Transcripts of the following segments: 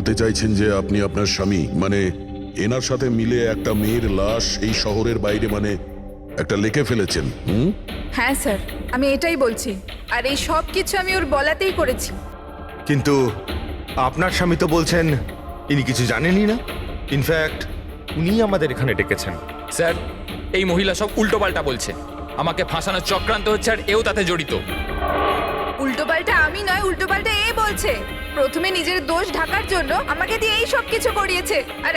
বলতে চাইছেন যে আপনি আপনার স্বামী মানে এনার সাথে মিলে একটা মেয়ের লাশ এই শহরের বাইরে মানে একটা লেকে ফেলেছেন? হ্যাঁ স্যার, আমি এটাই বলছি। আর এই সব কিছু আমি ওর বলাতেই করেছি। কিন্তু আপনার স্বামী তো বলছেন ইনি কিছু জানেনই না। ইনফ্যাক্ট উনি আমাদের এখানে ডেকেছেন। স্যার, এই মহিলা সব উল্টোপাল্টা বলছে। আমাকে ফাঁসানোর চক্রান্ত হচ্ছে আর এও তাতে জড়িত। উল্টোপাল্টা আমি নয়, উল্টোপাল্টা এ বলছে। প্রথমে নিজের দোষ ঢাকার জন্য আমাকে দিয়ে এই সব কিছু করিয়েছে, আর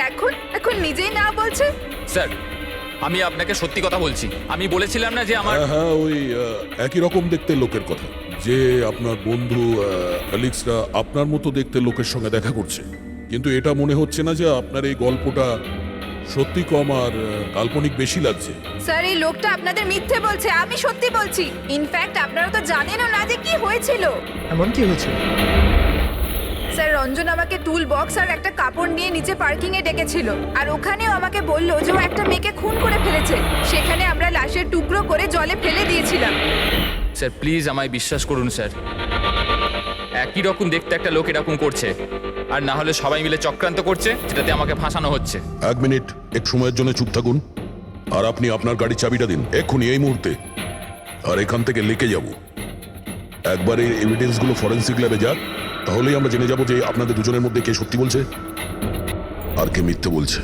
এখন নিজেই না বলছে। স্যার, আমি আপনাকে সত্যি কথা বলছি। আমি বলেছিলাম না যে আমার হ্যাঁ, ওই একই রকম দেখতে লোকের কথা, যে আপনার বন্ধু অ্যালেক্সরা আপনার মতো দেখতে লোকের সঙ্গে দেখা করছে। কিন্তু এটা মনে হচ্ছে না যে আপনার এই গল্পটা সত্যি কম আর কাল্পনিক বেশি লাগছে। স্যার, এই লোকটা আপনাদের মিথ্যে বলছে, আমি সত্যি বলছি। ইনফ্যাক্ট আপনারা তো জানেনও না যে কি হয়েছিল। এমন কি হয়েছে? স্যার, রঞ্জন আমাকে টুল বক্স আর একটা কাপড় নিয়ে নিচে পার্কিং এ ডেকেছিল, আর ওখানেও আমাকে বললো যে ও একটা মেয়েকে খুন করে ফেলেছে। সেখানে আমরা লাশের টুকরো করে জলে ফেলে দিয়েছিলাম। স্যার প্লিজ আমায় বিশ্বাস করুন স্যার। একই রকম দেখতে একটা লোক এরকম করছে, আর না হলে সবাই মিলে চক্রান্ত করছে যেটাতে আমাকে ফাঁসানো হচ্ছে। এক মিনিট, এক সময়ের জন্য চুপ থাকুন। আর আপনি আপনার গাড়ির চাবিটা দিন এক্ষুনি, এই মুহূর্তে। আর এখান থেকে লেকে যাব। একবার এই এভিডেন্সগুলো ফরেন্সিক ল্যাবে যাক, তাহলেই আমরা জেনে যাব যে আপনাদের দুজনের মধ্যে কে সত্যি বলছে আর কে মিথ্যে বলছে।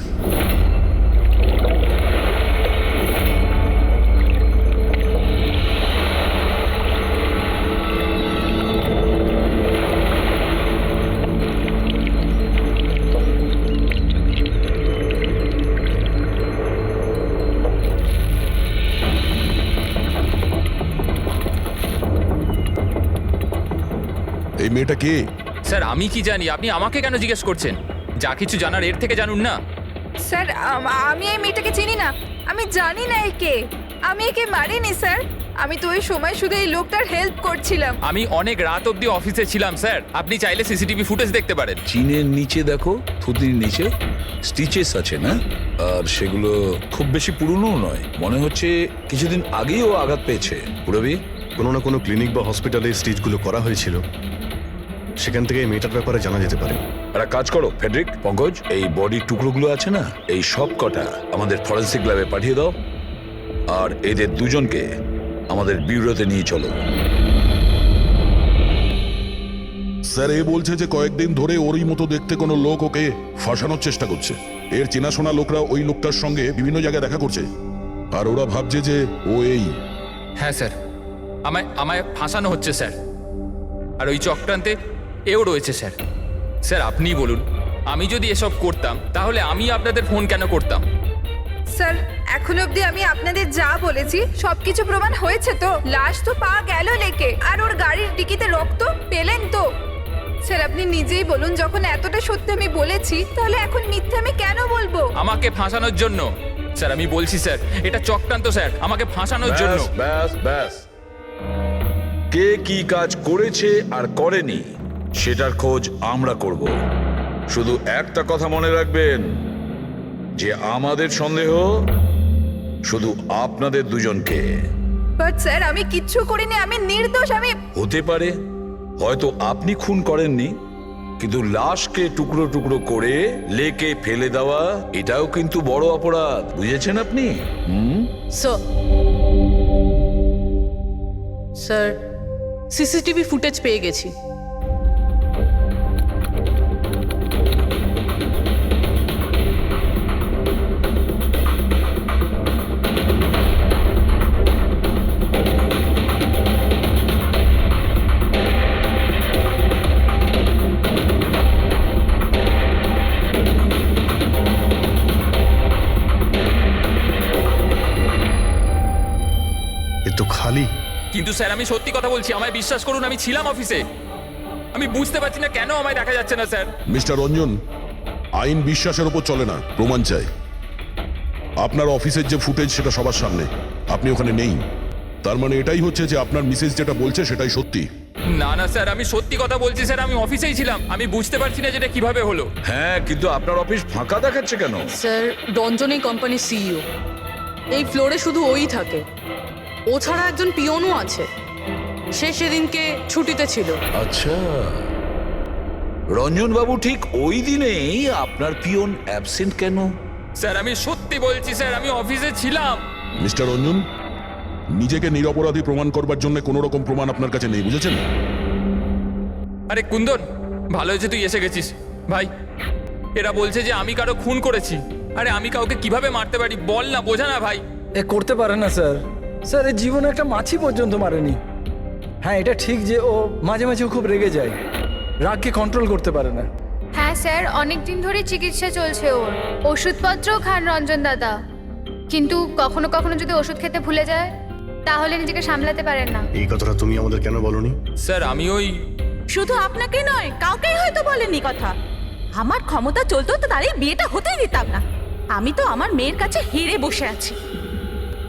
এই মেয়েটা কে? স্যার আমি কি জানি, আপনি আমাকে কেন জিজ্ঞেস করছেন? যা কিছু জানার এর থেকে জানুন না। স্যার, আমি এই মেয়েটাকে চিনি না। আমি জানি না একে। আমি একে মারিনি স্যার। আমি তো ওই সময় শুধু এই লোকটার হেল্প করছিলাম। আমি অনেক রাত অবধি অফিসে ছিলাম স্যার। আপনি চাইলে সিসিটিভি ফুটেজ দেখতে পারেন। চিনের নিচে দেখো, থুতির নিচে স্টিচেস আছে না? আর সেগুলো খুব বেশি পুরনো নয়, মনে হচ্ছে কিছুদিন আগেই ও আঘাত পেয়েছে। পুরবি কোনো না কোনো ক্লিনিক বা হসপিটালে স্টিচগুলো করা হয়েছিল, সেখান থেকে এই মেয়েটার ব্যাপারে জানা যেতে পারে। একটা কাজ করো ফেডরিক, পঙ্কজ, এই বডির টুকরোগুলো আছে না, এই সব কটা আমাদের ফরেন্সিক ল্যাবে পাঠিয়ে দাও। আর এদের দুজনকে আমাদের ব্যুরোতে নিয়ে চলো। স্যার, এ বলছে যে কয়েকদিন ধরে ওরই মতো দেখতে কোনো লোক ওকে ফাঁসানোর চেষ্টা করছে। এর চেনাশোনা লোকরা ওই লোকটার সঙ্গে বিভিন্ন জায়গায় দেখা করছে, আর ওরা ভাবছে যে ও এই। হ্যাঁ স্যার, আমায় ফাঁসানো হচ্ছে স্যার। আর ওই চক্রান্তে এও রয়েছে স্যার। স্যার আপনিই বলুন, আমি যদি এসব করতাম তাহলে আমি আপনাদের ফোন কেন করতাম? স্যার, এখন অবধি আমি আপনাদের যা বলেছি সবকিছু প্রমাণ হয়েছে তো। লাশ তো পাওয়া গেল লেকে, আর ওর গাড়ির ডিকিতে রক্ত পেলেন তো। স্যার, আপনি নিজেই বলুন, যখন এতটা সত্যি আমি বলেছি, তাহলে এখন মিথ্যে আমি কেন বলবো? আমাকে ফাঁসানোর জন্য। স্যার আমি বলছি স্যার, এটা চক্রান্ত স্যার, আমাকে ফাঁসানোর জন্য। ব্যাস ব্যাস, কে কি কাজ করেছে আর করেনি সেটার খোঁজ আমরা করব। শুধু একটা কথা মনে রাখবেন, যে আমাদের সন্দেহ শুধু আপনাদের দুজনকে। বাট স্যার, আমি কিচ্ছু করিনি, আমি নির্দোষ। আমি হতে পারে হয়তো আপনি খুন করেননি, কিন্তু লাশকে টুকরো টুকরো করে লেকে ফেলে দেওয়া এটাও কিন্তু বড় অপরাধ, বুঝেছেন আপনি? স্যার, সিসিটিভি ফুটেজ পেয়ে গেছি। এ তো খালি। কিন্তু স্যার আমি সত্যি কথা বলছি, আমায় বিশ্বাস করুন, আমি ছিলাম অফিসে। আমি বুঝতে পারছি না কেন আমায় দেখা যাচ্ছে না স্যার। মিস্টার রঞ্জন, আইন বিশ্বাসের ওপর চলে না, প্রমাণ চাই। আপনার অফিসের যে ফুটেজ সেটা সবার সামনে, আপনি ওখানে নেই। তার মানে এটাই হচ্ছে যে আপনার মিসেস যেটা বলছে সেটাই সত্যি। না না স্যার, আমি সত্যি কথা বলছি স্যার, আমি অফিসেই ছিলাম। আমি বুঝতে পারছি না যেটা কিভাবে হলো। হ্যাঁ, কিন্তু আপনার অফিস ফাঁকা দেখাচ্ছে কেন? স্যার, রঞ্জন এই কোম্পানির সিইও। এই ফ্লোরে শুধু ওই থাকে। ও ছাড়া একজন পিয়নও আছে, সে সেদিনকে ছুটিতে ছিল। আচ্ছা, রঞ্জনবাবু ঠিক ওই দিনেই আপনার পিয়ন অ্যাবসেন্ট কেন? স্যার আমি সত্যি বলছি স্যার, আমি অফিসে ছিলাম। মিস্টার রঞ্জন, নিজেকে নিরপরাধী প্রমাণ করবার জন্য কোনো রকম প্রমাণ আপনার কাছে নেই, বুঝেছেন? আরে কুন্দন, ভালো হয়েছে তুই এসে গেছিস ভাই। এরা বলছে যে আমি কারো খুন করেছি। আরে আমি কাউকে কিভাবে মারতে পারি বল না, বোঝা না ভাই। এ করতে পারে না স্যার। স্যার এর জীবনে একটা মাছি পর্যন্ত মারেনি। হ্যাঁ, এটা ঠিক যে ও মাঝে মাঝে খুব রেগে যায়, রাগকে কন্ট্রোল করতে পারে না। হ্যাঁ স্যার, অনেক দিন ধরে চিকিৎসা চলছে ওর। ওষুধপত্রও খান রঞ্জন দাদা, কিন্তু কখনো কখনো যদি ওষুধ খেতে ভুলে যায় তাহলে নিজেকে সামলাতে পারেন না। এই কথাটা তুমি আমাদের কেন বলনি? স্যার আমি ওই শুধু আপনাকে নয়, কাউকেই হয়তো বলেনি কথা। আমার ক্ষমতা চলতো তো তার এই বিয়েটা হতেই দিতাম না। আমি তো আমার মেয়ের কাছে হেরে বসে আছি।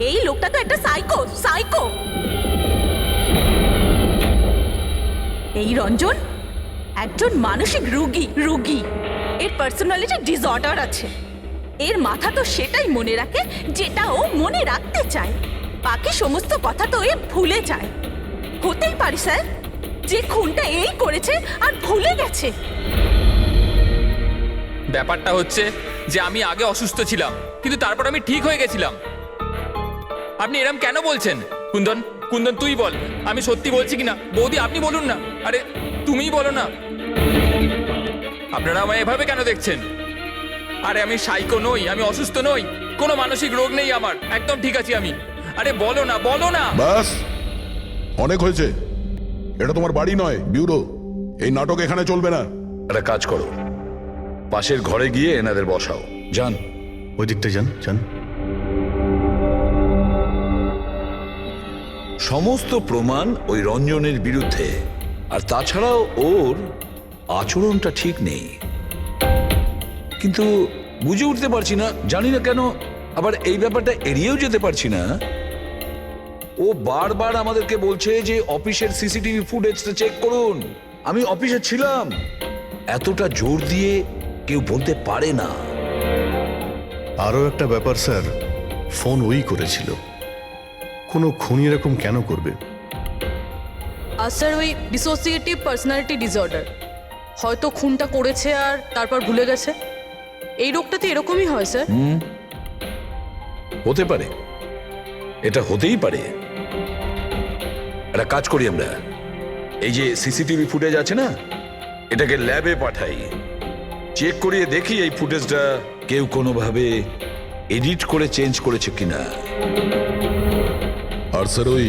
এই লোকটা তো একটা সাইকো সাইকো। এই রঞ্জন একজন মানসিক রোগী। এর পার্সোনালিটি ডিসঅর্ডার আছে। এর মাথা তো সেটাই মনে রাখে যেটা ও মনে রাখতে চায়, বাকি সমস্ত কথা তো এ ভুলে যায়। হতেই পারে স্যার যে খুনটা এই করেছে আর ভুলে গেছে। ব্যাপারটা হচ্ছে যে আমি আগে অসুস্থ ছিলাম, কিন্তু তারপর আমি ঠিক হয়ে গেছিলাম। আপনি এরম কেন বলছেন? কুন্দন কুন্দন তুই বল, আমি সত্যি বলছি কিনা। বৌদি আপনি বলুন না। আরে তুমিই বলো না। আপনারা আমায় এভাবে কেন দেখছেন? আরে আমি সাইকো নই, আমি অসুস্থ নই, কোনো মানসিক রোগ নেই আমার, একদম ঠিক আছি আমি। আরে বলো না বলো না। বাস, অনেক হয়েছে। এটা তোমার বাড়ি নয়, ব্যুরো। এই নাটক এখানে চলবে না। একটা কাজ করো, পাশের ঘরে গিয়ে এনাদের বসাও। যান। ওই দিকটা যান যান। সমস্ত প্রমাণ ওই রঞ্জনের বিরুদ্ধে, আর তাছাড়াও ওর আচরণটা ঠিক নেই। কিন্তু বুঝে উঠতে পারছি না, জানি না কেন আবার এই ব্যাপারটা এড়িয়েও যেতে পারছি না। ও বারবার আমাদেরকে বলছে যে অফিসের সিসিটিভি ফুটেজটা চেক করুন। আমি অফিসে ছিলাম। এতটা জোর দিয়ে কেউ বলতে পারে না। আরও একটা ব্যাপার স্যার, ফোন ওই করেছিল। কোনো খুনি এরকম কেন করবে? আর স্যার ওই ডিসোসিয়েটিভ পার্সোনালিটি ডিসঅর্ডার, হয়তো খুনটা করেছে আর তারপর ভুলে গেছে। এই রোগটাতে এরকমই হয় স্যার। হতে পারে, এটা হতেই পারে। একটা কাজ করি আমরা, এই যে সিসিটিভি ফুটেজ আছে না, এটাকে ল্যাবে পাঠাই, চেক করিয়ে দেখি এই ফুটেজটা কেউ কোনোভাবে এডিট করে চেঞ্জ করেছে কিনা। আর স্যার ওই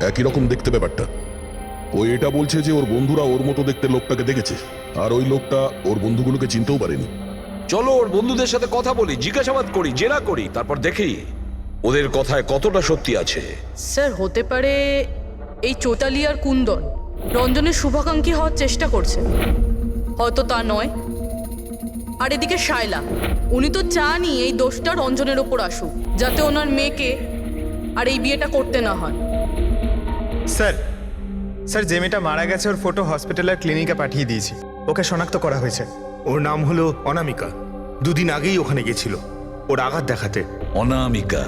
একই রকম দেখতে ব্যাপারটা। ও এটা বলছে যে ওর বন্ধুরা ওর মতো দেখতে লোকটাকে দেখেছে, আর ওই লোকটা ওর বন্ধুগুলোকে চিনতেও পারেনি। চলো ওর বন্ধুদের সাথে কথা বলি, জিজ্ঞাসাবাদ করি, জেরা করি, তারপর দেখি ওদের কথায় কতটা সত্যি আছে। স্যার হতে পারে এই চৈতালি আর কুন্দন রঞ্জনের শুভাকাঙ্ক্ষী হওয়ার চেষ্টা করছে, হয়তো তা নয়। আর এদিকে শায়লা, উনি তো চানই এই দোষটা রঞ্জনের ওপর আসুক, যাতে ওনার মেয়েকে আর এই বিয়েটা করতে না হয়। স্যার স্যার যে মেয়েটা মারা গেছে ওর ফটো হসপিটালের ক্লিনিকে পাঠিয়ে দিয়েছি। ওকে শনাক্ত করা হয়েছে। ওর নাম হলো অনামিকা। দুদিন আগেই ওখানে গেছিল ওর আঘাত দেখাতে। অনামিকা,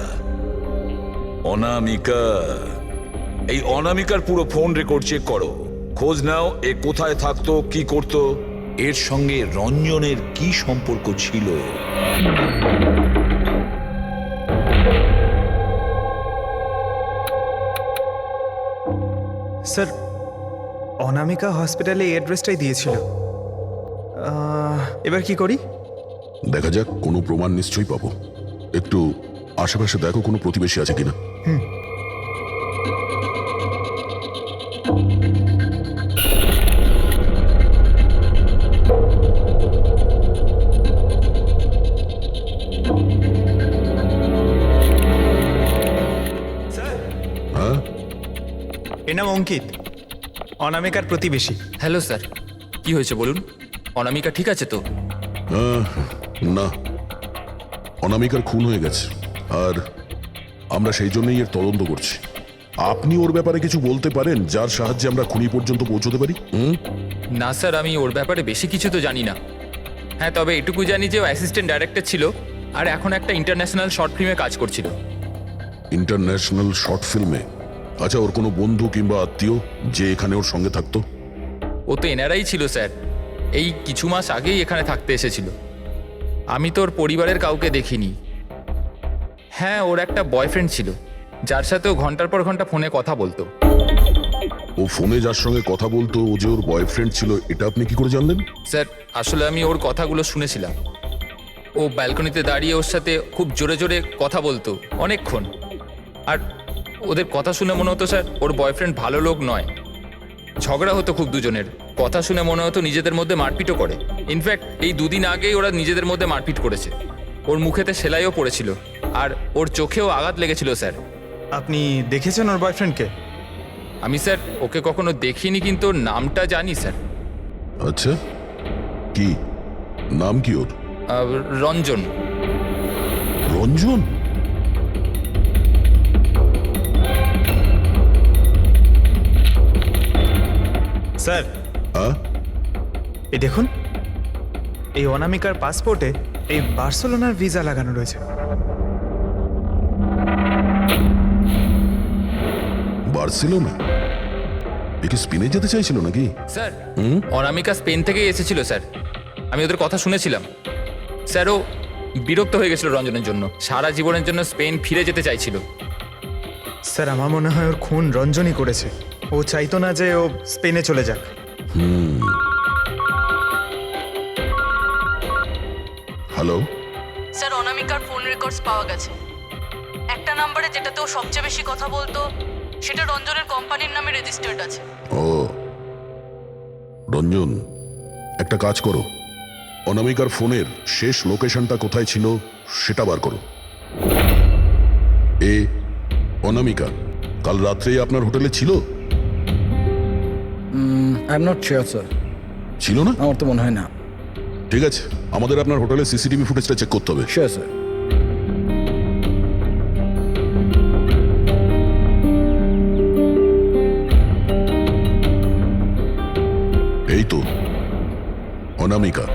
অনামিকা, এই অনামিকার পুরো ফোন রেকর্ড চেক করো, খোঁজ নাও এ কোথায় থাকতো, কি করতো, এর সঙ্গে রঞ্জনের কি সম্পর্ক ছিল। স্যার অনামিকা হসপিটালে এই অ্যাড্রেসটাই দিয়েছিল। এবার কি করি? দেখা যাক, কোনো প্রমাণ নিশ্চয়ই পাবো। একটু আশেপাশে দেখো কোনো প্রতিবেশী আছে কিনা। স্যার হ্যাঁ, এর নাম অঙ্কিত, অনামিকার প্রতিবেশী। হ্যালো স্যার, কি হয়েছে বলুন? অনামিকা ঠিক আছে তো? না, অনামিকার খুন হয়ে গেছে, আর আমরা সেই জন্যই এর তদন্ত করছি। আপনি ওর ব্যাপারে কিছু বলতে পারেন যার সাহায্যে আমরা খুনি পর্যন্ত পৌঁছতে পারি? না স্যার, আমি ওর ব্যাপারে বেশি কিছু তো জানি না। হ্যাঁ, তবে এটুকু জানি যে ও অ্যাসিস্ট্যান্ট ডাইরেক্টর ছিল আর এখন একটা ইন্টারন্যাশনাল শর্ট ফিল্মে কাজ করছিল। ইন্টারন্যাশনাল শর্ট ফিল্মে? আচ্ছা, ওর কোনো বন্ধু কিংবা আত্মীয় যে এখানে ওর সঙ্গে থাকতো? ও তো এনারাই ছিল স্যার, এই কিছু মাস আগেই এখানে থাকতে এসেছিল। আমি তো ওর পরিবারের কাউকে দেখিনি। হ্যাঁ, ওর একটা বয়ফ্রেন্ড ছিল, যার সাথে ও ঘন্টার পর ঘন্টা ফোনে কথা বলতো। ও ফোনে যার সঙ্গে কথা বলতো ও যে ওর বয়ফ্রেন্ড ছিল, এটা আপনি কি করে জানলেন? স্যার, আসলে আমি ওর কথাগুলো শুনেছিলাম। ও ব্যালকনিতে দাঁড়িয়ে ওর সাথে খুব জোরে জোরে কথা বলতো অনেকক্ষণ। আর ওদের কথা শুনে মনে হতো স্যার ওর বয়ফ্রেন্ড ভালো লোক নয়। ঝগড়া হতো খুব দুজনের। কথা শুনে মনে হতো নিজেদের মধ্যে মারপিটও করে। ইনফ্যাক্ট এই দুদিন আগেই ওরা নিজেদের মধ্যে মারপিট করেছে। ওর মুখেতে সেলাইও পড়েছিল, আর ওর চোখেও আঘাত লেগেছিল স্যার। আপনি দেখেছেন ওর বয়ফ্রেন্ডকে? আমি স্যার ওকে কখনো দেখিনি, কিন্তু ওর নামটা জানি স্যার। আচ্ছা, কি নাম কি ওর? রঞ্জন। রঞ্জন? স্যার, এই দেখুন, এই অনামিকার পাসপোর্টে এই বার্সেলোনার ভিসা লাগানো রয়েছে। বার্সেলোনা? এ কি স্পেনে যেতে চাইছিল নাকি? স্যার, অনামিকা স্পেন থেকেই এসেছিল স্যার। আমি ওদের কথা শুনেছিলাম। স্যার, ও বিরক্ত হয়ে গেছিল রঞ্জনের জন্য, সারা জীবনের জন্য স্পেন ফিরে যেতে চাইছিল। স্যার, আমার মনে হয় ওর খুন রঞ্জনই করেছে। ও চাইতো না যে ও স্পেনে চলে যাক। হ্যালো? স্যার, অনামিকার ফোন রেকর্ডস পাওয়া গেছে। একটা নাম্বারে যেটাতে ও সবচেয়ে বেশি কথা বলতো সেটা রঞ্জনের কোম্পানির নামে রেজিস্টার্ড আছে। ও রঞ্জন, একটা কাজ করো, অনামিকার ফোনের শেষ লোকেশনটা কোথায় ছিল সেটা বার করো। অনামিকা কাল রাত্রেই আপনার হোটেলে ছিল? I am not sure sir. ছিল না? আমার তো মনে হয় না। ঠিক আছে, আমাদের আপনার হোটেলের সিসিটিভি ফুটেজটা চেক করতে হবে। Sure sir. এই তো অনামিকা।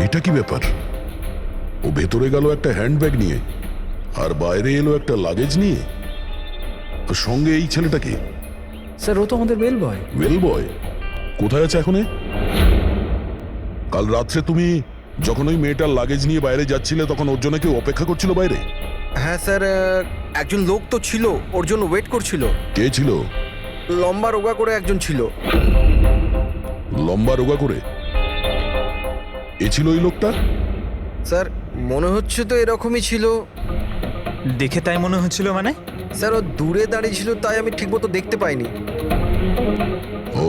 এটা কি ব্যাপার? ও ভেতরে গেল একটা হ্যান্ডব্যাগ নিয়ে, আর বাইরে এলো একটা লাগেজ নিয়ে। তো সঙ্গে এই ছেলেটা কি? স্যার, ও তো আমাদের বেল বয়। ওয়েল বয় কোথায় আছে এখন? কাল রাত্রে তুমি যখন ওই মেয়েটার লাগেজ নিয়ে বাইরে যাচ্ছিলে তখন ওর জন্য কেউ অপেক্ষা করছিল বাইরে? হ্যাঁ স্যার, একজন লোক তো ছিল, ওর জন্য ওয়েট করছিল। কে ছিল? লম্বা রোগা করে একজন ছিল। লম্বা রোগা করে? এ ছিল ওই লোকটা? স্যার, মনে হচ্ছে তো এরকমই ছিল। দেখে তাই মনে হচ্ছিল মানে? স্যার, ও দূরে দাঁড়িয়ে ছিল, তাই আমি ঠিকমতো দেখতে পাইনি। ও,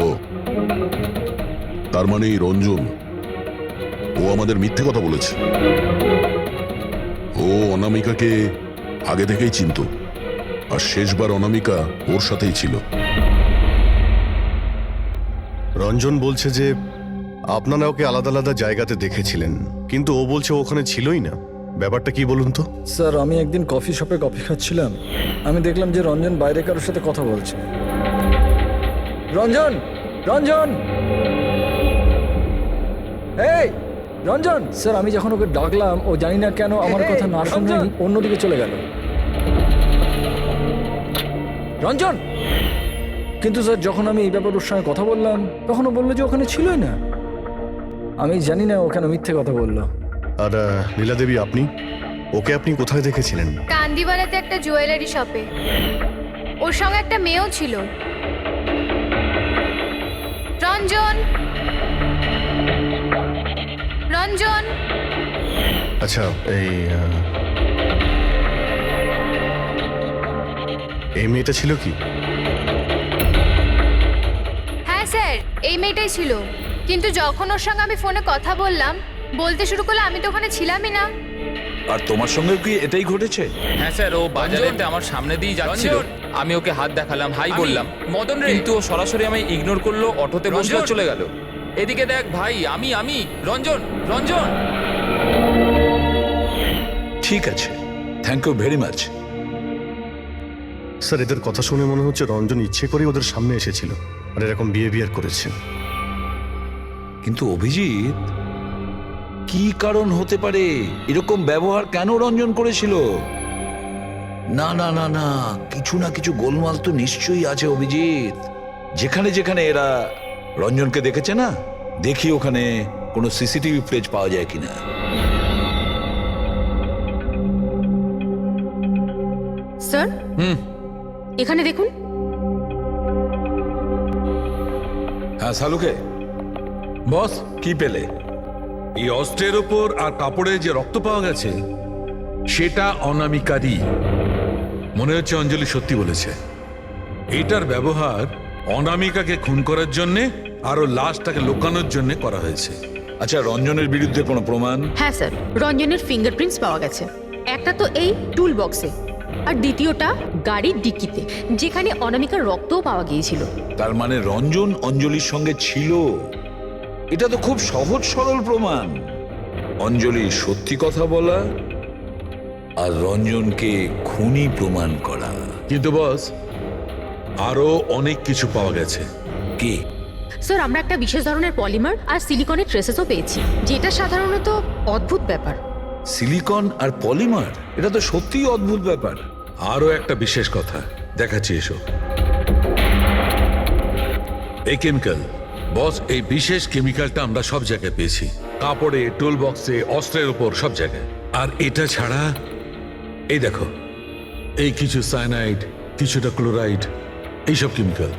তার মানে এই রঞ্জন, ও আমাদের মিথ্যে কথা বলেছে। ও অনামিকাকে আগে থেকেই চিনতো, আর শেষবার অনামিকা ওর সাথেই ছিল। রঞ্জন বলছে যে আপনারা ওকে আলাদা আলাদা জায়গাতে দেখেছিলেন, কিন্তু ও বলছে ও ওখানে ছিলই না। ব্যাপারটা কি বলুন তো? স্যার, আমি একদিন কফি শপে কফি খাচ্ছিলাম, আমি দেখলাম যে রঞ্জন বাইরে কারোর সাথে কথা বলছে। রঞ্জন, রঞ্জন, এই রঞ্জন! স্যার, আমি যখন ওকে ডাকলাম ও জানি না কেন আমার কথা না শুনে অন্যদিকে চলে গেল। রঞ্জন! কিন্তু স্যার, যখন আমি এই ব্যাপারে ওর সঙ্গে কথা বললাম তখন ও বললো যে ওখানে ছিলই না। আমি জানি না ও কেন মিথ্যে কথা বললো। আর লীলা দেবী, ওকে আপনি কোথায় দেখেছিলেন? কান্দিওয়ালাতে একটা জুয়েলারি শপে। ওর সঙ্গে একটা মেয়েও ছিল। রঞ্জন, রঞ্জন! আচ্ছা, এই মেয়েটা ছিল কি? হ্যাঁ স্যার, এই মেয়েটাই ছিল। কিন্তু যখন ওর সঙ্গে আমি ফোনে কথা বললাম, বলতে শুরু করলো আমি তো ওখানে ছিলামই না। আর তোমার সঙ্গে কি এটাই ঘটেছে? হ্যাঁ স্যার, ও বাজারেতে আমার সামনে দিয়ে যাচ্ছিল। আমি ওকে হাত দেখালাম, হাই বললাম, মদন রে, কিন্তু ও সরাসরি আমায় ইগনোর করলো, অটোতে বসলো, চলে গেল। এদিকে দেখ ভাই, আমি রঞ্জন, রঞ্জন! ঠিক আছে, thank you very much. Sir, এদের কথা শুনে মনে হচ্ছে রঞ্জন ইচ্ছে করে ওদের সামনে এসেছিল আর এরকম বিহেভিয়ার করেছে। কিন্তু অভিজিৎ, কি কারণ হতে পারে? এরকম ব্যবহার কেন রঞ্জন করেছিল? না না না না, কিছু না কিছু গোলমাল তো নিশ্চয়ই আছে অভিজিৎ। যেখানে যেখানে এরা রঞ্জনকে দেখেছে না, দেখি ওখানে কোনো সিসিটিভি ফুটেজ পাওয়া যায় কিনা। স্যার এখানে দেখুন। হ্যাঁ সালুকে, বস, কি পেলে? এই অস্ত্রের ওপর আর কাপড়ে যে রক্ত পাওয়া গেছে সেটা অনামিকারই। মনে হচ্ছে অঞ্জলি সত্যি বলেছে। এটার ব্যবহার অনামিকাকে খুন করার জন্য আর ওর লাশটাকে লুকানোর জন্য করা হয়েছে। আচ্ছা, রঞ্জনের বিরুদ্ধে কোনো প্রমাণ? হ্যাঁ স্যার, রঞ্জনের ফিঙ্গারপ্রিন্টস পাওয়া গেছে। একটা তো এই টুল বক্সে, আর দ্বিতীয়টা গাড়ির ডিক্কিতে, যেখানে অনামিকার রক্তও পাওয়া গিয়েছিল। তার মানে রঞ্জন অঞ্জলির সঙ্গে ছিল। এটা তো খুব সহজ সরল প্রমাণ। অঞ্জলি সত্যি কথা বলা আর রঞ্জনকে খুনি প্রমাণ করা। কিন্তু বস, আরো অনেক কিছু পাওয়া গেছে। কি? স্যার, আমরা একটা বিশেষ ধরনের পলিমার আর সিলিকনের ট্রেসেসও পেয়েছি, যেটা সাধারণত অদ্ভুত ব্যাপার। সিলিকন আর পলিমার, এটা তো সত্যিই অদ্ভুত ব্যাপার। আরো একটা বিশেষ কথা দেখাচ্ছি, এসো। এই কেমিক্যাল, বস, এই বিশেষ কেমিক্যালটা আমরা সব জায়গায় পেয়েছি। কাপড়ে, টুল বক্সে, অস্ত্রের উপর, সব জায়গায়। আর এটা ছাড়া এই দেখো, এই কিছু সায়ানাইড, কিছুটা ক্লোরাইড, এইসব কেমিক্যাল।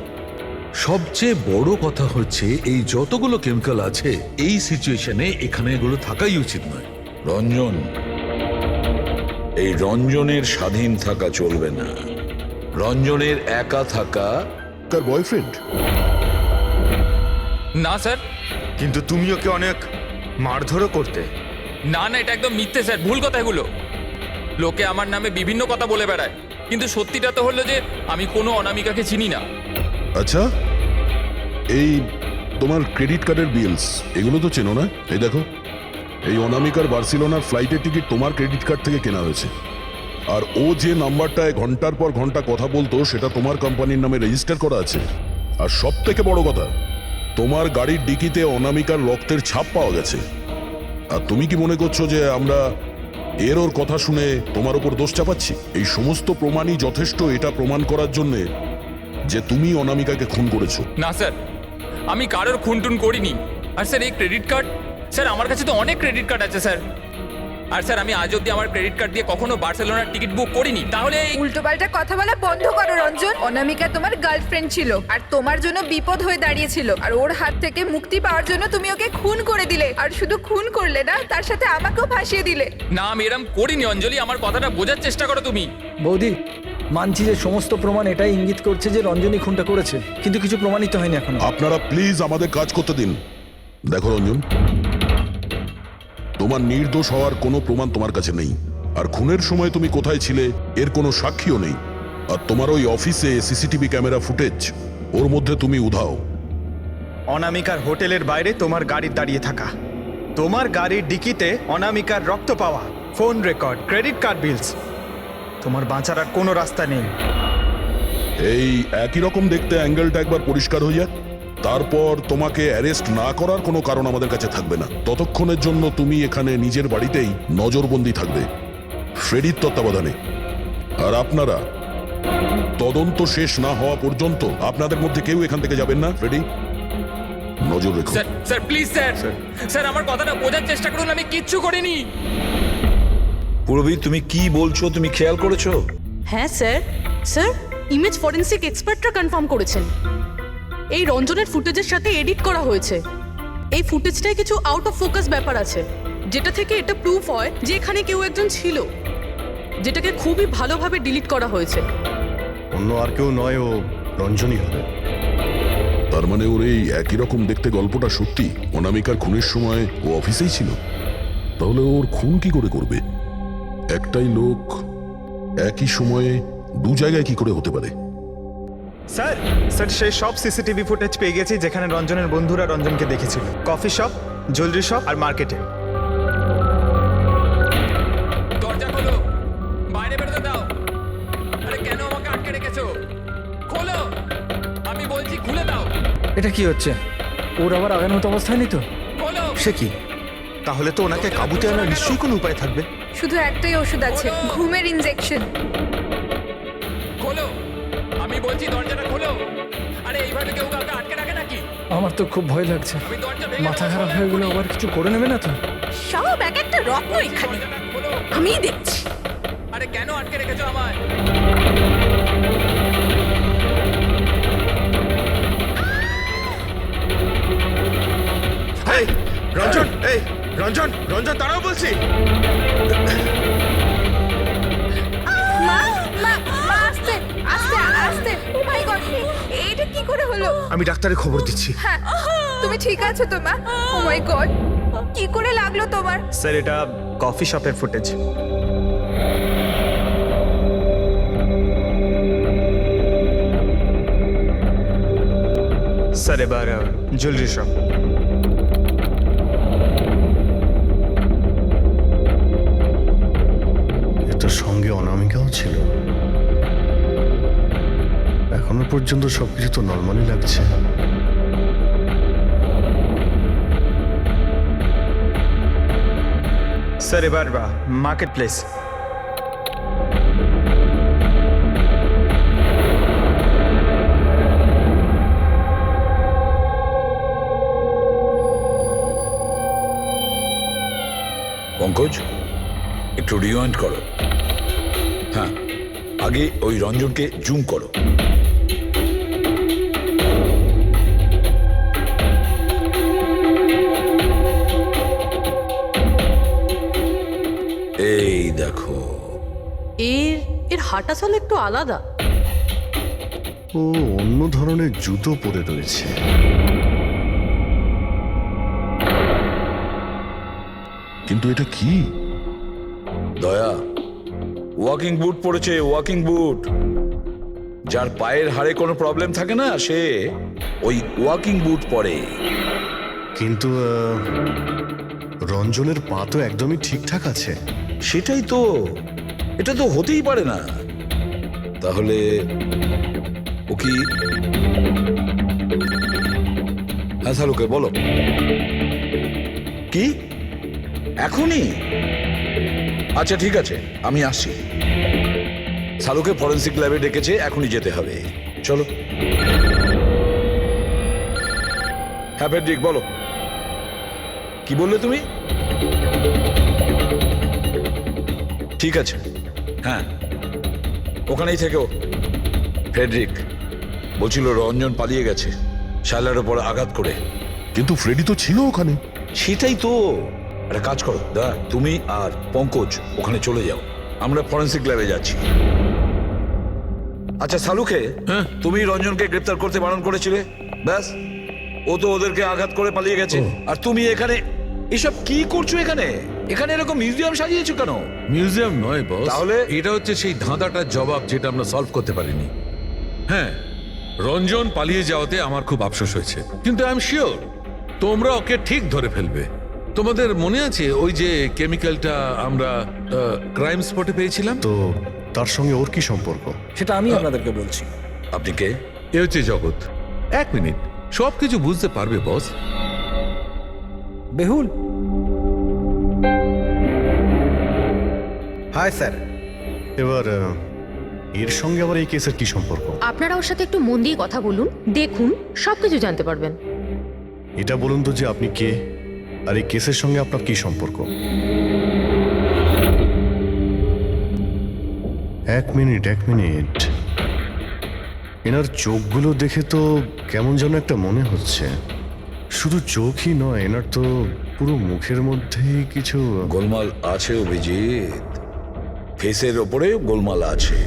সবচেয়ে বড় কথা হচ্ছে এই যতগুলো কেমিক্যাল আছে এই সিচুয়েশনে এখানে এগুলো থাকাই উচিত নয়। রঞ্জন, এই রঞ্জনের স্বাধীন থাকা চলবে না। রঞ্জনের একা থাকা। তার বয়ফ্রেন্ড? না স্যার। কিন্তু তুমি ওকে অনেক মারধরও করতে। না না, এটা একদম মিথ্যে স্যার, ভুল কথা এগুলো। লোকে আমার নামে বিভিন্ন কথা বলে বেড়ায়, কিন্তু সত্যিটা তো হলো যে আমি কোনো অনামিকাকে চিনি না। আচ্ছা, এই তোমার ক্রেডিট কার্ডের বিলস, এগুলো তো চেনো না? এই দেখো, এই অনামিকার বার্সেলোনার ফ্লাইটের টিকিট তোমার ক্রেডিট কার্ড থেকে কেনা হয়েছে। আর ও যে নাম্বারটায় ঘন্টার পর ঘন্টা কথা বলতো সেটা তোমার কোম্পানির নামে রেজিস্টার করা আছে। আর সব থেকে বড় কথা, তোমার গাড়ির ডিকিতে অনামিকার রক্তের ছাপ পাওয়া গেছে। আর তুমি কি মনে করছো যে আমরা এর ওর কথা শুনে তোমার উপর দোষ চাপাচ্ছি? এই সমস্ত প্রমাণই যথেষ্ট এটা প্রমাণ করার জন্যে যে তুমি অনামিকাকে খুন করেছো। না স্যার, আমি কারোর খুনটুন করিনি। আর স্যার, এই ক্রেডিট কার্ড, স্যার আমার কাছে তো অনেক ক্রেডিট কার্ড আছে স্যার। আর স্যার, আমি আজ অব্দি আমার ক্রেডিট কার্ড দিয়ে কখনো বার্সেলোনার টিকিট বুক করিনি। তাহলে উল্টোপাল্টা কথা বলা বন্ধ করো রঞ্জন। অনামিকা তোমার গার্লফ্রেন্ড ছিল আর তোমার জন্য বিপদ হয়ে দাঁড়িয়েছিল, আর ওর হাত থেকে মুক্তি পাওয়ার জন্য তুমি ওকে খুন করে দিলে। আর শুধু খুন করলে না, তার সাথে আমাকেও ফাঁসিয়ে দিলে। না, আমি এরম করিনি অঞ্জলি, আমার কথাটা বোঝার চেষ্টা করো তুমি। বৌদি, মানছি যে সমস্ত প্রমাণ এটাই ইঙ্গিত করছে যে রঞ্জনই খুনটা করেছে, কিন্তু কিছু প্রমাণিত হয়নি এখনো। আপনারা প্লিজ আমাদের কাজ করতে দিন। দেখো রঞ্জন, তোমার নির্দোষ হওয়ার কোনো প্রমাণ তোমার কাছে নেই। আর খুনের সময় তুমি কোথায় ছিলে এর কোনো সাক্ষীও নেই। আর তোমার ওই অফিসে সিসিটিভি ক্যামেরা ফুটেজ, ওর মধ্যে তুমি উধাও। অনামিকার হোটেলের বাইরে তোমার গাড়ির দাঁড়িয়ে থাকা, তোমার গাড়ির ডিকিতে অনামিকার রক্ত পাওয়া, ফোন রেকর্ড, ক্রেডিট কার্ড বিলস, তোমার বাঁচার আর কোনো রাস্তা নেই। এই একই রকম দেখতে অ্যাঙ্গেলটা একবার পরিষ্কার হয়ে যাক, তারপর তোমাকে অ্যারেস্ট না করার কোনো কারণ আমাদের কাছে থাকবে না। ততক্ষণের জন্য তুমি এখানে নিজের বাড়িতেই নজরবন্দি থাকবে, ফ্রেডির তত্ত্বাবধানে। আর আপনারা তদন্ত শেষ না হওয়া পর্যন্ত আপনাদের মধ্যে কেউ এখান থেকে যাবেন না। ফ্রেডি, নজর রেখো। Sir, sir please sir, sir আমার কথাটা বোঝার চেষ্টা করুন, আমি কিচ্ছু করিনি। পূরবী, তুমি কি বলছো তুমি খেয়াল করেছো? হ্যাঁ স্যার। স্যার, ইমেজ ফরেন্সিক এক্সপার্টরা কনফার্ম করেছেন এই রঞ্জনের ফুটেজের সাথে এডিট করা হয়েছে। এই ফুটেজটায় কিছু আউট অফ ফোকাস ব্যাপার আছে, যেটা থেকে এটা প্রুফ হয় যে এখানে কেউ একজন ছিল, যেটাকে খুবই ভালোভাবে ডিলিট করা হয়েছে। অন্য আর কেউ নয়, ও রঞ্জনই হবে। তার মানে ওর এই একই রকম দেখতে গল্পটা সত্যি। অনামিকার খুনের সময় ও অফিসেই ছিল। তাহলে ওর খুন কি করে করবে? একটাই লোক একই সময়ে দু জায়গায় কি করে হতে পারে? স্যার, স্যার সেই সব সিসিটিভি ফুটেজ পেয়ে গেছি যেখানে রঞ্জনের বন্ধুরা রঞ্জনকে দেখেছিল। কফি শপ, জুয়েলারি শপ আর মার্কেটে। দরজা খোলো, বাইরে বেরোতে দাও। আরে কেন আমাকে আটকে রেখেছো? খোলো, আমি বলছি খুলে দাও। এটা কি হচ্ছে? ওর আবার আগের মতো অবস্থায় নেই তো? খোলো। সে কি? তাহলে তো ওনাকে কাবুতে আনার নিশ্চয়ই কোনো উপায় থাকবে। শুধু একটাই ওষুধ আছে, ঘুমের ইনজেকশন। খোলো, আমি বলছি দরজাটা খোলো। আরে এইভাবে কেউ কাউকে আটকে রাখে নাকি? আমার তো খুব ভয় লাগছে, আমি দরজা ভেঙে মাথা খারাপ হয়ে গেলে আবার কিছু করে নেবে না তো? সব এক একটা রত্ন এখানে, দরজাটা খোলো। আমিই দেখছি। আরে কেন আটকে রেখেছো আমায়? এই রঞ্জন, এই রঞ্জন, রঞ্জন দাঁড়াও বলছি। মা মা মা আস্তে আস্তে আস্তে। ও মাই গড, এটা কি করে হলো? আমি ডাক্তারের খবর দিচ্ছি। হ্যাঁ, তুমি ঠিক আছো তো মা? ও মাই গড, কি করে লাগলো তোমার? স্যার এটা কফি শপের ফুটেজ। স্যার এবার জুয়েলারি শপ। এটার সঙ্গে অনামিকাও ছিল। এখনো পর্যন্ত সবকিছু তো নর্মালি লাগছে। স্যার এবার মার্কেট প্লেস। পঙ্কজ, একটু রিওয়াইন্ড করো। হ্যাঁ, আগে ওই রঞ্জনকে জুম করো। এই দেখো, এর হাঁটা চল একটু আলাদা। ও অন্য ধরনের জুতো পরে রয়েছে। কিন্তু এটা কি? দয়া ওয়াকিং বুট পরেছে, ওয়াকিং বুট। যার পায়ের হাড়ে কোনো প্রবলেম থাকে না, সে ওই ওয়াকিং বুট পরে। কিন্তু রঞ্জনের পা তো একদমই ঠিকঠাক আছে। সেটাই তো, এটা তো হতেই পারে না। তাহলে ও কি? হ্যাঁ শালুকে বলো, কি এখনই? আচ্ছা ঠিক আছে, আমি আসছি। শালুকে ফরেন্সিক ল্যাবে ডেকেছে, এখনই যেতে হবে। চলো। হ্যাঁ ফেডরিক বলো, কি বললে তুমি? ঠিক আছে, হ্যাঁ ওখানেই থেকো। ফ্রেডরিক বলছিল রঞ্জন পালিয়ে গেছে শায়লার ওপর আঘাত করে। কিন্তু ফ্রেডি তো ছিল ওখানে। সেটাই তো। একটা কাজ করো দা, তুমি আর পঙ্কজ ওখানে চলে যাও, আমরা ফরেন্সিক ল্যাবে যাচ্ছি। আচ্ছা শালুকে, তুমি রঞ্জনকে গ্রেফতার করতে বারণ করেছিলে, ব্যাস ও তো ওদেরকে আঘাত করে পালিয়ে গেছে। আর তুমি এখানে এসব কি করছো? এখানে এখানে এরকম মিউজিয়াম সাজিয়েছো কেন? মিউজিয়াম নয় বস, তাহলে? এটা হচ্ছে সেই ধাঁধাটার জবাব যেটা আমরা সলভ করতে পারিনি। হ্যাঁ, রঞ্জন পালিয়ে যাওয়াতে আমার খুব আফসোস হয়েছে, কিন্তু আই এম শিওর তোমরা ওকে ঠিক ধরে ফেলবে। তোমাদের মনে আছে ওই যে কেমিক্যালটা আমরা ক্রাইম স্পটে পেয়েছিলাম? তো তার সঙ্গে ওর কি সম্পর্ক? সেটা আমি আপনাদেরকে বলছি। আপনি কে? এ হচ্ছে জগৎ। এক মিনিট, সবকিছু বুঝতে পারবে বস। বেহুল, হাই স্যার। এবার এর সঙ্গে আবার এই কেসের কি সম্পর্ক? আপনারা ওর সাথে একটু মন দিয়ে কথা বলুন, দেখুন সবকিছু জানতে পারবেন। এটা বলুন তো যে আপনি কে, আর এই কেসের সঙ্গে আপনার কি সম্পর্ক? এক মিনিট। এনার চোখগুলো দেখে তো কেমন যেন একটা মনে হচ্ছে। শুধু চোখই নয়, এনার তো পুরো মুখের মধ্যেই কিছু গোলমাল আছে অভিজিৎ, ফেসের ওপরে গোলমাল আছে।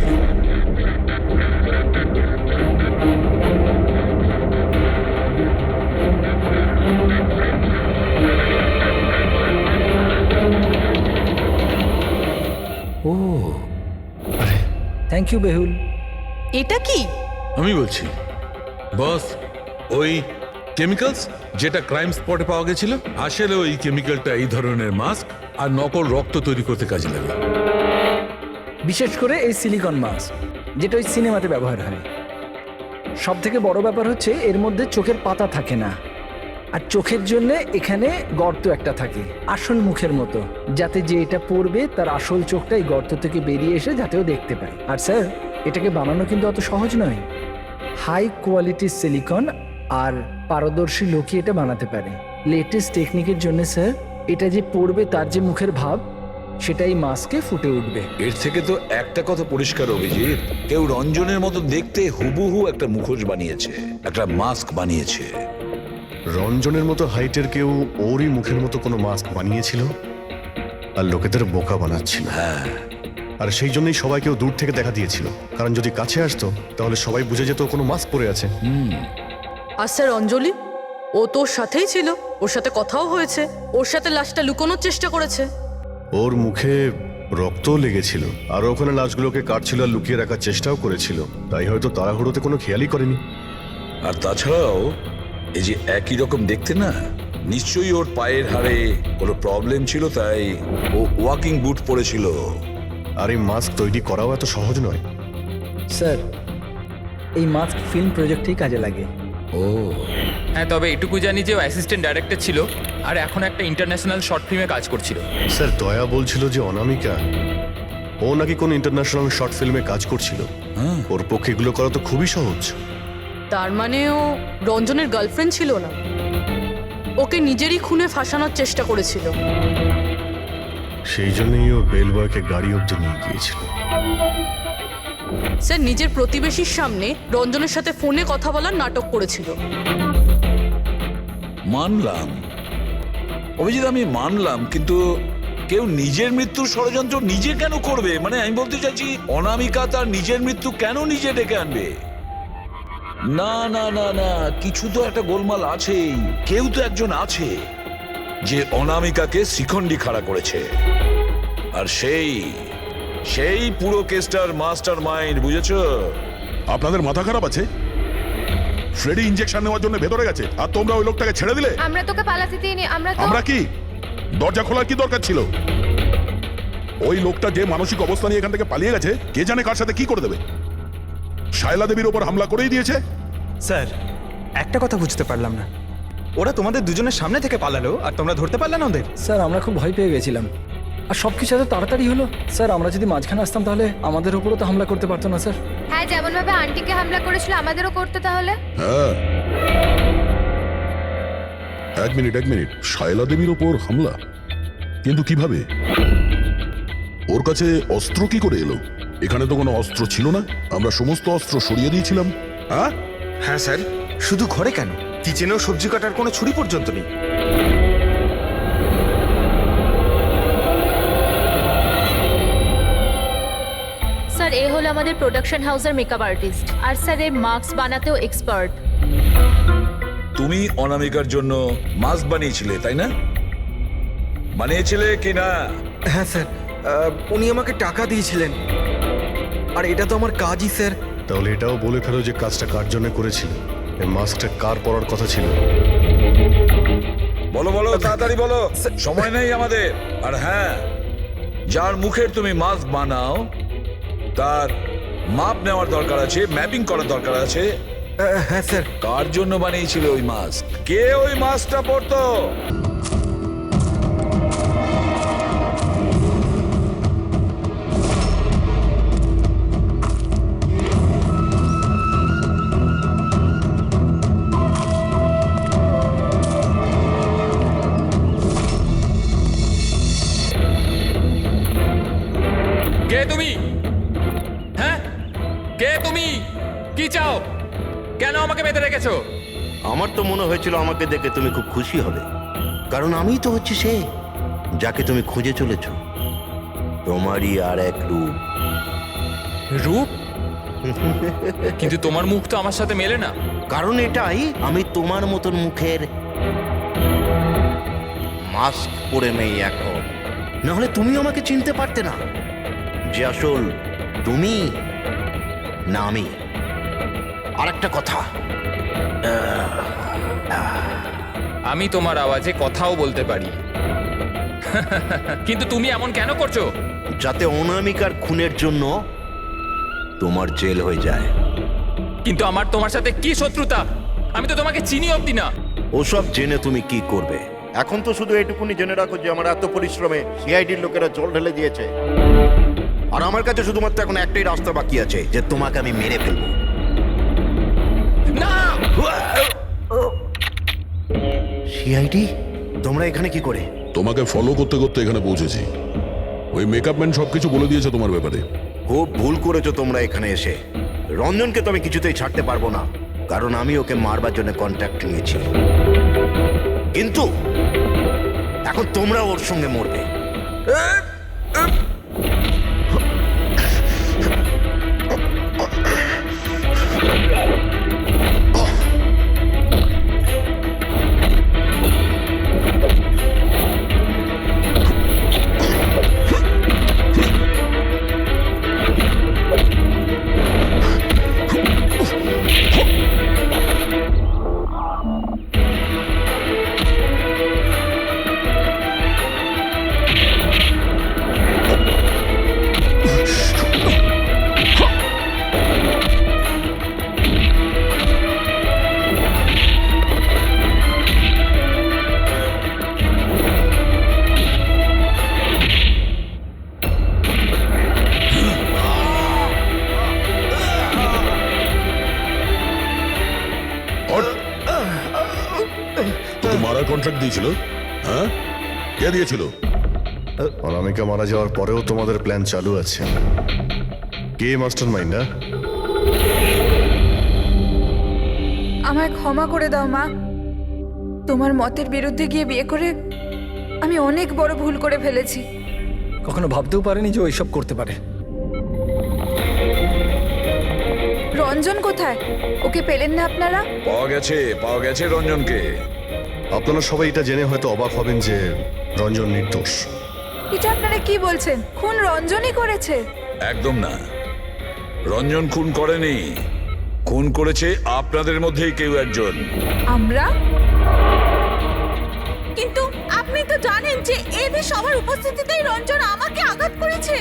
ও থ্যাংক ইউ বেহুল। এটা কি? আমি বলছি বস, ওই কেমিক্যালস যেটা ক্রাইম স্পটে পাওয়া গেছিল, আসলে ওই কেমিক্যালটা এই ধরনের মাস্ক আর নকল রক্ত তৈরি করতে কাজে লাগে। বিশেষ করে এই সিলিকন মাস্ক, যেটা ওই সিনেমাতে ব্যবহার হয়। সব থেকে বড় ব্যাপার হচ্ছে এর মধ্যে চোখের পাতা থাকে না, আর চোখের জন্য এখানে গর্ত একটা থাকে আসল মুখের মতো, যাতে যে এটা পড়বে তার আসল চোখটা এই গর্ত থেকে বেরিয়ে এসে যাতেও দেখতে পায়। আর স্যার, এটাকে বানানো কিন্তু অত সহজ নয়। হাই কোয়ালিটির সিলিকন আর পারদর্শী লোকই এটা বানাতে পারে। লেটেস্ট টেকনিকের জন্য স্যার, এটা যে পড়বে তার যে মুখের ভাব সেটাই মাস্কে ফুটে উঠবে। এর থেকে তো একটা কথা পরিষ্কার, অভিজিৎ, কেউ রঞ্জনের মতো দেখতে হুবহু একটা মুখোশ বানিয়েছে, একটা মাস্ক বানিয়েছে। রঞ্জনের মতো হাইটের কেউ ওরই মুখের মতো কোনো মাস্ক বানিয়েছিল আর লোকেদের বোকা বানাচ্ছিল। হ্যাঁ, আর সেই জন্যই সবাইকেও দূর থেকে দেখা দিয়েছিল, কারণ যদি কাছে আসতো তাহলে সবাই বুঝে যেত ও কোনো মাস্ক পরে আছে। আর স্যার অঞ্জলি, ও তোর সাথেই ছিল, ওর সাথে কথাও হয়েছে, ওর সাথে লাশটা লুকোনোর চেষ্টা করেছে। ওর মুখে রক্তও লেগেছিল, আর ওখানে লাশগুলোকে কাটছিল আর লুকিয়ে রাখার চেষ্টাও করেছিল, তাই হয়তো তাড়াহুড়োতে কোনো খেয়ালই করেনি। আর তাছাড়াও এই যে একই রকম দেখতে না, নিশ্চয়ই ওর পায়ের হাড়ে কোনো প্রবলেম ছিল, তাই ও ওয়াকিং বুট পরেছিল। আর এই মাস্ক তৈরি করাও এত সহজ নয়। স্যার, এই মাস্ক ফিল্ম প্রজেক্টেই কাজে লাগে। ও হ্যাঁ, তবে এটুকু জানি যে ও অ্যাসিস্ট্যান্ট ডাইরেক্টর ছিল আর এখন একটা ইন্টারন্যাশনাল শর্ট ফিল্মে কাজ করছিল। স্যার, দয়া বলছিল যে অনামিকা ও নাকি কোন ইন্টারন্যাশনাল শর্ট ফিল্মে কাজ করছিল। ওর পক্ষে এগুলো করা তো খুবই সহজ। তার মানে ও রঞ্জনের গার্লফ্রেন্ড ছিল না, ওকে নিজেরই খুনে ফাঁসানোর চেষ্টা করেছিল। সেই জন্যই ও বেল বয়কে গাড়ি অব্দি নিয়ে গিয়েছিল। স্যার, নিজের প্রতিবেশীর সামনে রঞ্জনের সাথে ফোনে কথা বলার নাটক করেছিল। মানলাম অভিজিৎ, আমি মানলাম, কিন্তু কেউ নিজের মৃত্যুর ষড়যন্ত্র নিজে কেন করবে? মানে আমি বলতে চাইছি, অনামিকা তার নিজের মৃত্যু কেন নিজে ডেকে আনবে? না না না না, কিছু তো একটা গোলমাল আছেই। কেউ তো একজন আছে যে অনামিকাকে শিখণ্ডি খাড়া করেছে, আর সেই পুরো কেসটার মাস্টার মাইন্ড, বুঝেছো? আপনাদের মাথা খারাপ আছে? ফ্রেডি ইনজেকশন নেওয়ার জন্য ভেতরে গেছে আর তোমরা ওই লোকটাকে ছেড়ে দিলে। আমরা তোকে পালাতে দিইনি, আমরা কি দরজা খোলার কি দরকার ছিল? ওই লোকটা যে মানসিক অবস্থা নিয়ে এখান থেকে পালিয়ে গেছে, কে জানে কার সাথে কি করে দেবে। শায়লা দেবীর ওপর হামলা করেই দিয়েছে। স্যার, একটা কথা বুঝতে পারলাম না, ওরা তোমাদের দুজনের সামনে থেকে পালালো আর তোমরা ধরতে পারলে না ওদের? স্যার, আমরা খুব ভয় পেয়ে গেছিলাম, আর সব কিছু এত তাড়াতাড়ি হলো। স্যার, আমরা যদি মাঝখানে আসতাম তাহলে আমাদের উপরও তো হামলা করতে পারতো না স্যার। হ্যাঁ, যেমন ভাবে আন্টিকে হামলা করেছিল আমাদেরও করতে তাহলে। হ্যাঁ, এক মিনিট, শায়লা দেবীর ওপর হামলা? কিন্তু কিভাবে? ওর কাছে অস্ত্র কি করে এলো? এখানে তো কোনো অস্ত্র ছিল না, আমরা সমস্ত অস্ত্র সরিয়ে দিয়েছিলাম। হ্যাঁ হ্যাঁ স্যার, শুধু ঘরে কেন, কিচেনেও সবজি কাটার কোনো ছুরি পর্যন্ত নেই। স্যার, এ হলো আমাদের প্রোডাকশন হাউসের মেকআপ আর্টিস্ট, আর স্যার এ মাস্ক বানাতেও এক্সপার্ট। তুমি অনামিকার জন্য মাস্ক বানিয়েছিলে, তাই না? বানিয়েছিলে কি না? হ্যাঁ স্যার, উনি আমাকে টাকা দিয়েছিলেন, আর এটা তো আমার কাজই স্যার। তাহলে এটাও বলে ফেলো যে কাজটা কার জন্য করেছিল, এই মাস্কটা কার পরার কথা ছিল। বলো বলো, তাড়াতাড়ি বলো, সময় নেই আমাদের। আর হ্যাঁ, যার মুখের তুমি মাস্ক বানাও তার মাপ নেওয়ার দরকার আছে, ম্যাপিং করার দরকার আছে। হ্যাঁ স্যার। কার জন্য বানিয়েছিল ওই মাস্ক? কে ওই মাস্কটা পরতো? কে তুমি? হ্যাঁ, কে তুমি? কি চাও? কেন আমাকে বেঁধে রেখেছো? আমার তো মনে হয়েছিল আমাকে দেখে তুমি খুব খুশি হবে, কারণ আমিই তো হচ্ছি সে যাকে তুমি খুঁজে চলেছ। তোমারই আর এক রূপ। রূপ? কিন্তু তোমার মুখ তো আমার সাথে মেলে না। কারণ এটাই, আমি তোমার মতন মুখের মাস্ক পরে নেই এখন, নাহলে তুমি আমাকে চিনতে পারতে না যে আসল তুমি না আমি। আর একটা কথা, আমি তোমার আওয়াজে কথাও বলতে পারি। কিন্তু তুমি এমন কেন করছো? যাতে অনামিকার খুনের জন্য তোমার জেল হয়ে যায়। কিন্তু আমার তোমার সাথে কি শত্রুতা? আমি তো তোমাকে চিনি অব্দি না। ওসব জেনে তুমি কি করবে? এখন তো শুধু এটুকুনি জেনে রাখো যে আমার এত পরিশ্রমে সিআইডির লোকেরা জল ঢেলে দিয়েছে, আর আমার কাছে শুধুমাত্র এখন একটাই রাস্তা বাকি আছে, যে তোমাকে আমি মেরে ফেলবো। সিআইডি, তোমরা এখানে কি করে? তোমাকে ফলো করতে করতে এখানে পৌঁছেছি। ওই মেকআপ ম্যান সবকিছু বলে দিয়েছে তোমার ব্যাপারে। খুব ভুল করেছো তোমরা এখানে এসে। রঞ্জনকে তো আমি কিছুতেই ছাড়তে পারবো না, কারণ আমি ওকে মারবার জন্য কন্ট্যাক্ট নিয়েছি। কিন্তু এখন তোমরা ওর সঙ্গে মরবে। তোকে মারার কন্ট্রাক্ট দিয়েছিল? হ্যাঁ, কে দিয়েছিল? অনামিকা মারা যাওয়ার পরেও তোমাদের প্ল্যান চালু আছে। কে মাস্টার মাইন্ড? আমায় ক্ষমা করে দাও মা। তোমার মতের বিরুদ্ধে গিয়ে বিয়ে করে আমি অনেক বড় ভুল করে ফেলেছি। কখনো ভাবতেও পারেনি যে ও এসব করতে পারে। রঞ্জন কোথায়? ওকে পেলেন না আপনারা? পাওয়া গেছে রঞ্জনকে। আপনারা সবাই এটা জেনে হয়তো অবাক হবেন যে রঞ্জন নির্দোষ। এটা আপনারা কি বলছেন? খুন রঞ্জনই করেছে? একদম না, রঞ্জন খুন করেনি। খুন করেছে আপনাদের মধ্যেই কেউ একজন। আমরা? কিন্তু আপনি তো জানেন যে এদের সবার উপস্থিতিতেই রঞ্জন আমাকে আঘাত করেছে।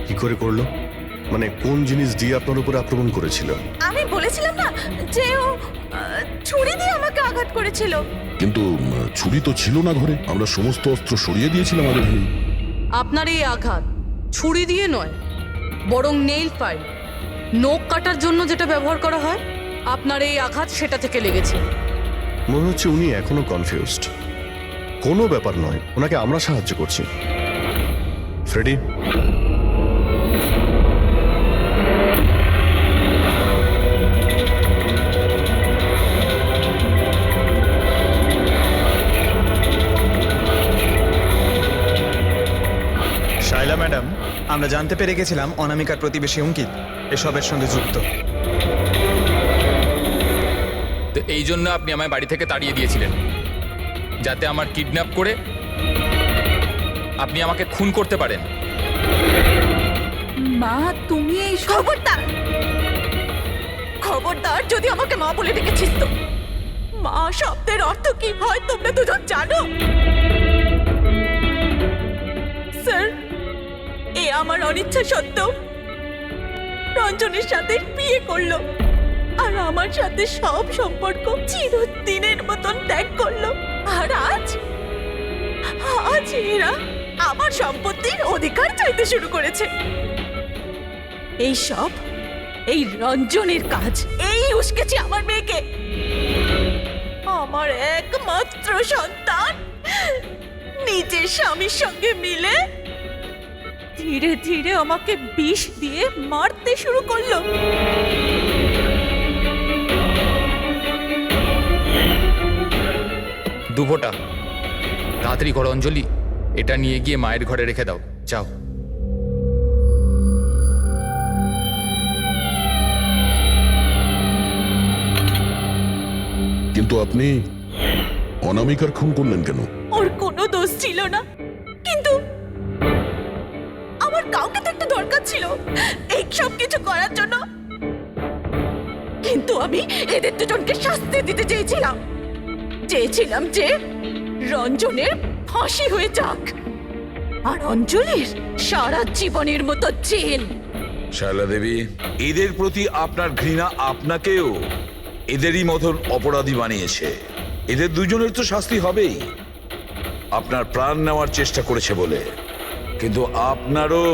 কি করে করলো? মানে কোন জিনিস দিয়ে আপনার উপরে আক্রমণ করেছিল? আমি বলেছিলাম না যে ও ছুরি দিয়ে আমাকে আঘাত করেছিল। কিন্তু ছুরি তো ছিল না ঘরে, আমরা সমস্ত অস্ত্র সরিয়ে দিয়েছিলাম আগে থেকেই। আপনার এই আঘাত ছুরি দিয়ে নয়, বরং নেইল ফাইল, নখ কাটার জন্য যেটা ব্যবহার করা হয়, আপনার এই আঘাত সেটা থেকে লেগেছে। মনে হচ্ছে উনি এখনো কনফিউজড। কোনো ব্যাপার নয়, ওনাকে আমরা সাহায্য করছি। ফ্রেডি, শাইলা ম্যাডাম, আমরা জানতে পেরে গেছিলাম অনামিকার প্রতিবেশী অঙ্কিত এসবের সঙ্গে যুক্ত। তো এই জন্য আপনি আমায় বাড়ি থেকে তাড়িয়ে দিয়েছিলেন, যাতে আমার কিডন্যাপ করে আপনি আমাকে খুন করতে পারেন। মা, তুমি এই খবরদার, খবরদার, যদি আমাকে মা বলে ডেকেছিস তো। মা শব্দের অর্থ কি হয় তোমরা দুজন জানো? স্যার, এ আমার অনিচ্ছা সত্ত্বেও রঞ্জনের সাথে বিয়ে করলো, আর আমার সাথে সব সম্পর্ক চিরদিনের মতন ত্যাগ করলো। আর আজ এরা আমার সম্পত্তির অধিকার চাইতে শুরু করেছে। এই সব এই রঞ্জনের কাজ। এই উস্কেছে আমার মেয়েকে, আমার একমাত্র সন্তান, নিজের স্বামীর সঙ্গে মিলে ধীরে ধীরে আমাকে বিষ দিয়ে মারতে শুরু করলো। দুপোটা তাড়াতাড়ি করো অঞ্জলি, এটা নিয়ে গিয়ে মায়ের ঘরে রেখে দাও, যাও। কিন্তু আপনি অনামিকার খুন করলেন কেন? ওর কোনো দোষ ছিল না, কিন্তু আমার কাউকে তো একটা দরকার ছিল এই সব কিছু করার জন্য। কিন্তু আমি এদের দুজনকে শাস্তি দিতে চেয়েছিলাম যে রঞ্জনের ফাঁসি হয়ে যাক, আর অঞ্জলির সারা জীবনের মতো জেল। শায়লা দেবী, এদের প্রতি আপনার ঘৃণা আপনাকেও এদেরই মতন অপরাধী বানিয়েছে। এদের দুজনের তো শাস্তি হবেই। আপনার প্রাণ নেওয়ার চেষ্টা করেছে বলে, কিন্তু আপনারও